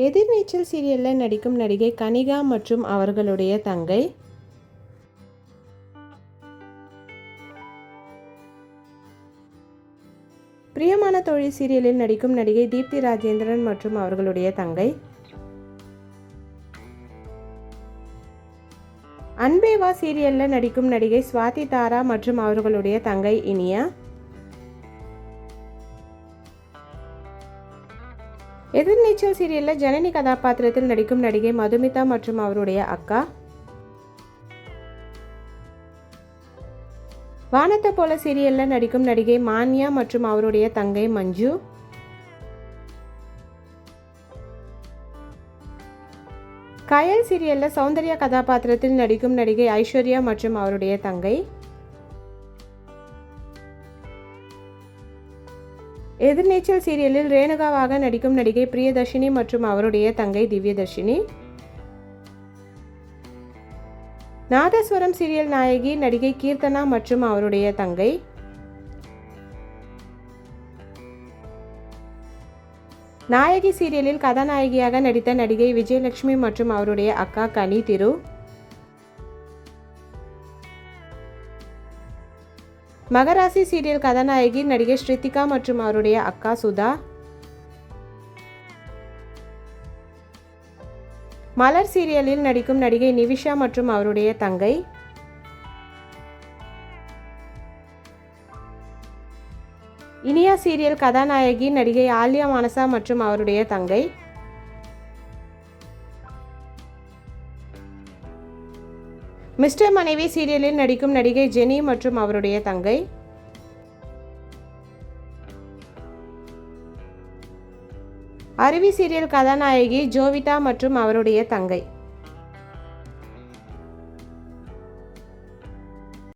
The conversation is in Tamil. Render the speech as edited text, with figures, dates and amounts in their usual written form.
எதிர்நீச்சல் சீரியலில் நடிக்கும் நடிகை கனிகா மற்றும் அவர்களுடைய தங்கை. பிரியமான தோழி சீரியலில் நடிக்கும் நடிகை தீப்தி ராஜேந்திரன் மற்றும் அவர்களுடைய தங்கை. அன்பே வா சீரியலில் நடிக்கும் நடிகை ஸ்வாதி தாரா மற்றும் அவர்களுடைய தங்கை இனியா. எதிர்நீச்சல் சீரியலில் ஜனனி கதாபாத்திரத்தில் நடிக்கும் நடிகை மதுமிதா மற்றும் அவருடைய அக்கா. வானத்தை போல சீரியலில் நடிக்கும் நடிகை மான்யா மற்றும் அவருடைய தங்கை மஞ்சு. கயல் சீரியலில் சௌந்தர்யா கதாபாத்திரத்தில் நடிக்கும் நடிகை ஐஸ்வர்யா மற்றும் அவருடைய தங்கை. எதிர்நீச்சல் சீரியலில் ரேணுகாவாக நடிக்கும் நடிகை பிரியதர்ஷினி மற்றும் அவருடைய தங்கை திவ்யதர்ஷினி. நாதஸ்வரம் சீரியல் நாயகி நடிகை கீர்த்தனா மற்றும் அவருடைய தங்கை. நாயகி சீரியலில் கதாநாயகியாக நடித்த நடிகை விஜயலட்சுமி மற்றும் அவருடைய அக்கா கனி திரு. மகராசி சீரியல் கதாநாயகி நடிகை ஸ்ருதிகா மற்றும் அவருடைய அக்கா சுதா. மலர் சீரியலில் நடிக்கும் நடிகை நிவிஷா மற்றும் அவருடைய தங்கை. இனியா சீரியல் கதாநாயகி நடிகை ஆலியா மானசா மற்றும் அவருடைய தங்கை. மிஸ்டர் மனைவி சீரியலில் நடிக்கும் நடிகை ஜெனி மற்றும் அவருடைய தங்கை. அருவி சீரியல் கதாநாயகி ஜோவிதா மற்றும் அவருடைய தங்கை.